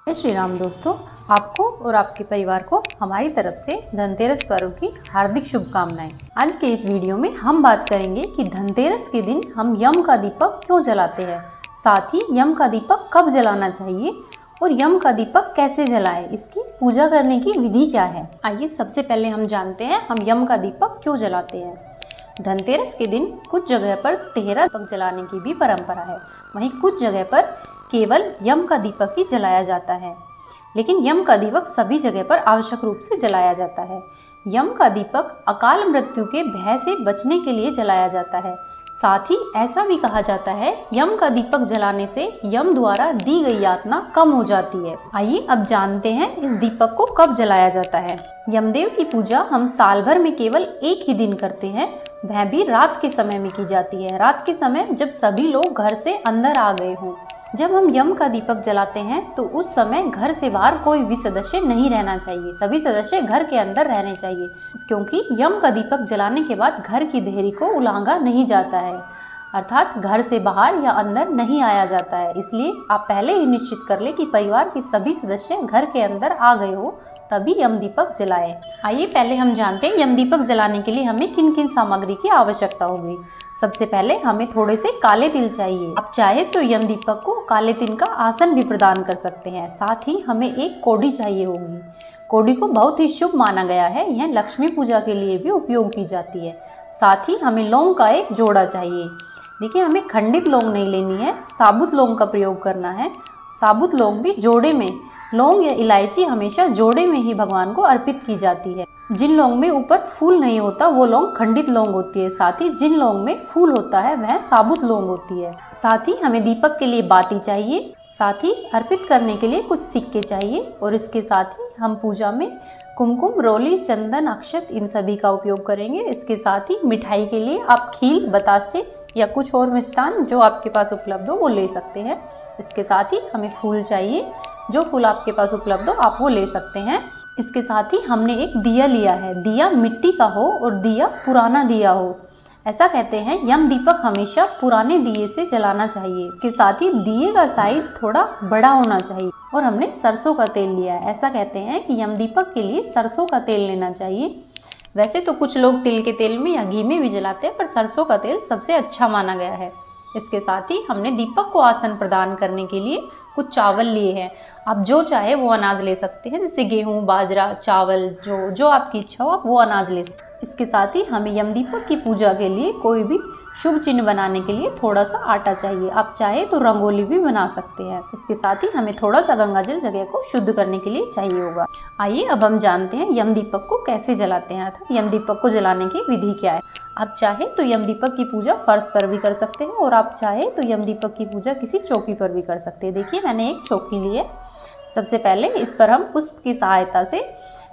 जय श्री राम दोस्तों, आपको और आपके परिवार को हमारी तरफ से धनतेरस पर्व की हार्दिक शुभकामनाएं। आज के इस वीडियो में हम बात करेंगे कि धनतेरस के दिन हम यम का दीपक क्यों जलाते हैं, साथ ही यम का दीपक कब जलाना चाहिए और यम का दीपक कैसे जलाएं, इसकी पूजा करने की विधि क्या है। आइए सबसे पहले हम जानते हैं हम यम का दीपक क्यों जलाते हैं। धनतेरस के दिन कुछ जगह पर 13 दीपक जलाने की भी परंपरा है, वहीं कुछ जगह पर केवल यम का दीपक ही जलाया जाता है। लेकिन यम का दीपक सभी जगह पर आवश्यक रूप से जलाया जाता है। यम का दीपक अकाल मृत्यु के भय से बचने के लिए जलाया जाता है। साथ ही ऐसा भी कहा जाता है यम का दीपक जलाने से यम द्वारा दी गई यातना कम हो जाती है। आइए अब जानते हैं इस दीपक को कब जलाया जाता है। यमदेव की पूजा हम साल भर में केवल एक ही दिन करते हैं, वह भी रात के समय में की जाती है। रात के समय जब सभी लोग घर से अंदर आ गए हों। जब हम यम का दीपक जलाते हैं तो उस समय घर से बाहर कोई भी सदस्य नहीं रहना चाहिए, सभी सदस्य घर के अंदर रहने चाहिए, क्योंकि यम का दीपक जलाने के बाद घर की देहरी को उलांगा नहीं जाता है, अर्थात घर से बाहर या अंदर नहीं आया जाता है। इसलिए आप पहले ही निश्चित कर ले कि परिवार के सभी सदस्य घर के अंदर आ गए हो, तभी यम दीपक जलाएं। आइए पहले हम जानते हैं यम दीपक जलाने के लिए हमें किन किन सामग्री की आवश्यकता होगी। सबसे पहले हमें थोड़े से काले तिल चाहिए। आप चाहे तो यम दीपक को काले तिल का आसन भी प्रदान कर सकते हैं। साथ ही हमें एक कोडी चाहिए होगी। कोडी को बहुत ही शुभ माना गया है, यह लक्ष्मी पूजा के लिए भी उपयोग की जाती है। साथ ही हमें लौंग का एक जोड़ा चाहिए। देखिए, हमें खंडित लौंग नहीं लेनी है, साबुत लौंग का प्रयोग करना है। साबुत लौंग भी जोड़े में, लौंग या इलायची हमेशा जोड़े में ही भगवान को अर्पित की जाती है। जिन लौंग में ऊपर फूल नहीं होता वो लौंग खंडित लौंग होती है। साथ ही जिन लौंग में फूल होता है वह साबुत लौंग होती है। साथ ही हमें दीपक के लिए बाती चाहिए। साथ ही अर्पित करने के लिए कुछ सिक्के चाहिए और इसके साथ ही हम पूजा में कुमकुम, रोली, चंदन, अक्षत इन सभी का उपयोग करेंगे। इसके साथ ही मिठाई के लिए आप खील, बतासे या कुछ और मिष्ठान जो आपके पास उपलब्ध हो वो ले सकते हैं। इसके साथ ही हमें फूल चाहिए, जो फूल आपके पास उपलब्ध हो आप वो ले सकते हैं। इसके साथ ही हमने एक दिया लिया है। दिया मिट्टी का हो और दिया पुराना दिया हो। ऐसा कहते हैं यम दीपक हमेशा पुराने दिए से जलाना चाहिए। इसके साथ ही दिए का साइज थोड़ा बड़ा होना चाहिए और हमने सरसों का तेल लिया है। ऐसा कहते हैं कि यम दीपक के लिए सरसों का तेल लेना चाहिए। वैसे तो कुछ लोग तिल के तेल में या घी में भी जलाते हैं, पर सरसों का तेल सबसे अच्छा माना गया है। इसके साथ ही हमने दीपक को आसन प्रदान करने के लिए कुछ चावल लिए हैं। आप जो चाहे वो अनाज ले सकते हैं, जैसे गेहूं, बाजरा, चावल, जो आपकी इच्छा हो आप वो अनाज ले सकते हैं। इसके साथ ही हमें यम दीपक की पूजा के लिए कोई भी शुभ चिन्ह बनाने के लिए थोड़ा सा आटा चाहिए। आप चाहे तो रंगोली भी बना सकते हैं। इसके साथ ही हमें थोड़ा सा गंगाजल जगह को शुद्ध करने के लिए चाहिए होगा। आइए अब हम जानते हैं यम दीपक को कैसे जलाते हैं, अर्थात यम दीपक को जलाने की विधि क्या है। आप चाहे तो यम दीपक की पूजा फर्श पर भी कर सकते हैं और आप चाहे तो यम दीपक की पूजा किसी चौकी पर भी कर सकते हैं। देखिए, मैंने एक चौकी ली है। सबसे पहले इस पर हम पुष्प की सहायता से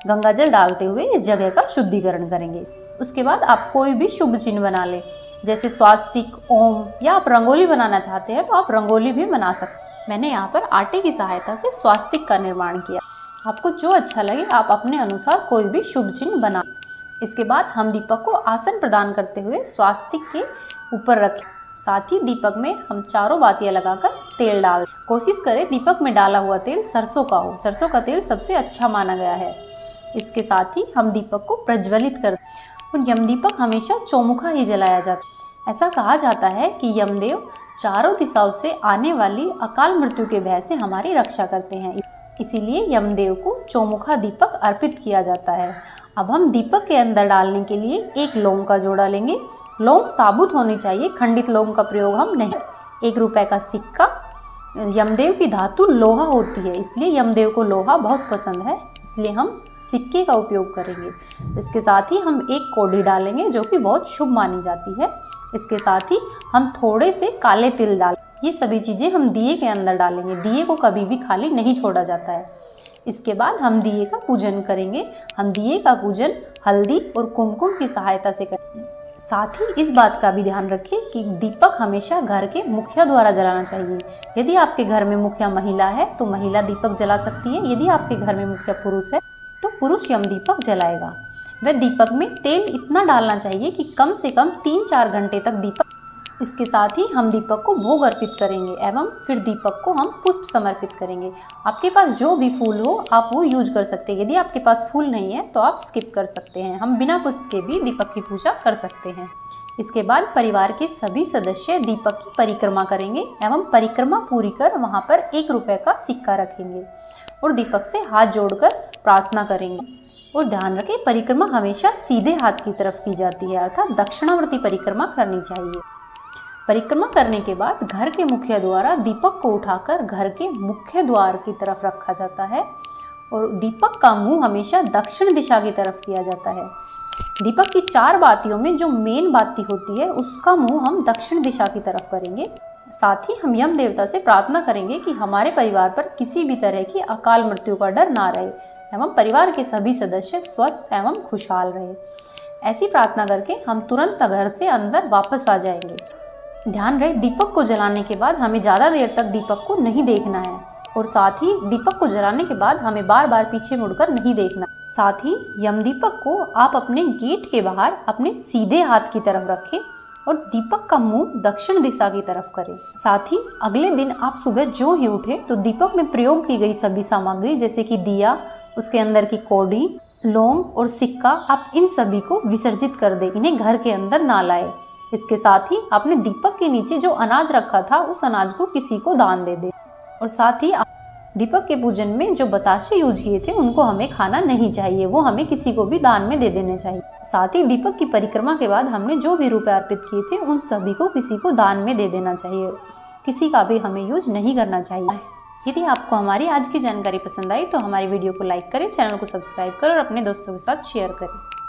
गंगाजल डालते हुए इस जगह का शुद्धिकरण करेंगे। उसके बाद आप कोई भी शुभ चिन्ह बना लें, जैसे स्वास्तिक, ओम, या आप रंगोली बनाना चाहते हैं तो आप रंगोली भी बना सकते हैं। मैंने यहाँ पर आटे की सहायता से स्वास्तिक का निर्माण किया। आपको जो अच्छा लगे आप अपने अनुसार कोई भी शुभ चिन्ह बना। इसके बाद हम दीपक को आसन प्रदान करते हुए स्वास्तिक के ऊपर रखें। साथ ही दीपक में हम चारों बातियां लगाकर तेल डाल। कोशिश करें दीपक में डाला हुआ तेल सरसों का हो। सरसों का तेल सबसे अच्छा माना गया है। इसके साथ ही हम दीपक को प्रज्वलित कर और यम दीपक हमेशा चौमुखा ही जलाया जाता है। ऐसा कहा जाता है कि यमदेव चारों दिशाओं से आने वाली अकाल मृत्यु के भय से हमारी रक्षा करते हैं, इसीलिए यमदेव को चौमुखा दीपक अर्पित किया जाता है। अब हम दीपक के अंदर डालने के लिए एक लौंग का जोड़ा लेंगे। लौंग साबुत होनी चाहिए, खंडित लौंग का प्रयोग हम नहीं। 1 रुपए का सिक्का। यमदेव की धातु लोहा होती है, इसलिए यमदेव को लोहा बहुत पसंद है, इसलिए हम सिक्के का उपयोग करेंगे। इसके साथ ही हम एक कोडी डालेंगे जो कि बहुत शुभ मानी जाती है। इसके साथ ही हम थोड़े से काले तिल डाल। ये सभी चीज़ें हम दिए के अंदर डालेंगे। दिए को कभी भी खाली नहीं छोड़ा जाता है। इसके बाद हम दिए का पूजन करेंगे। हम दिए का पूजन हल्दी और कुमकुम की सहायता से करेंगे। साथ ही इस बात का भी ध्यान रखें कि दीपक हमेशा घर के मुखिया द्वारा जलाना चाहिए। यदि आपके घर में मुखिया महिला है तो महिला दीपक जला सकती है। यदि आपके घर में मुखिया पुरुष है तो पुरुष यम दीपक जलाएगा। वह दीपक में तेल इतना डालना चाहिए कि कम से कम 3-4 घंटे तक दीपक इसके साथ ही हम दीपक को भोग अर्पित करेंगे एवं फिर दीपक को हम पुष्प समर्पित करेंगे। आपके पास जो भी फूल हो आप वो यूज कर सकते हैं। यदि आपके पास फूल नहीं है तो आप स्किप कर सकते हैं। हम बिना पुष्प के भी दीपक की पूजा कर सकते हैं। इसके बाद परिवार के सभी सदस्य दीपक की परिक्रमा करेंगे एवं परिक्रमा पूरी कर वहाँ पर 1 रुपये का सिक्का रखेंगे और दीपक से हाथ जोड़कर प्रार्थना करेंगे। और ध्यान रखें, परिक्रमा हमेशा सीधे हाथ की तरफ की जाती है, अर्थात दक्षिणावर्ती परिक्रमा करनी चाहिए। परिक्रमा करने के बाद घर के मुखिया द्वारा दीपक को उठाकर घर के मुख्य द्वार की तरफ रखा जाता है और दीपक का मुंह हमेशा दक्षिण दिशा की तरफ किया जाता है। दीपक की 4 बातियों में जो मेन बाती होती है उसका मुंह हम दक्षिण दिशा की तरफ करेंगे। साथ ही हम यम देवता से प्रार्थना करेंगे कि हमारे परिवार पर किसी भी तरह की अकाल मृत्यु का डर ना रहे एवं परिवार के सभी सदस्य स्वस्थ एवं खुशहाल रहे। ऐसी प्रार्थना करके हम तुरंत घर से अंदर वापस आ जाएंगे। ध्यान रहे, दीपक को जलाने के बाद हमें ज़्यादा देर तक दीपक को नहीं देखना है और साथ ही दीपक को जलाने के बाद हमें बार बार पीछे मुड़कर नहीं देखना। साथ ही यम दीपक को आप अपने गेट के बाहर अपने सीधे हाथ की तरफ रखें और दीपक का मुंह दक्षिण दिशा की तरफ करें। साथ ही अगले दिन आप सुबह जो ही उठे तो दीपक में प्रयोग की गई सभी सामग्री जैसे कि दिया, उसके अंदर की कौड़ी, लौंग और सिक्का, आप इन सभी को विसर्जित कर दें, इन्हें घर के अंदर ना लाए। इसके साथ ही आपने दीपक के नीचे जो अनाज रखा था उस अनाज को किसी को दान दे दे और साथ ही दीपक के पूजन में जो बताशे यूज किए थे उनको हमें खाना नहीं चाहिए, वो हमें किसी को भी दान में दे देने चाहिए। साथ ही दीपक की परिक्रमा के बाद हमने जो भी रुपए अर्पित किए थे उन सभी को किसी को दान में दे देना चाहिए, किसी का भी हमें यूज नहीं करना चाहिए। यदि आपको हमारी आज की जानकारी पसंद आई तो हमारी वीडियो को लाइक करें, चैनल को सब्सक्राइब करें और अपने दोस्तों के साथ शेयर करें।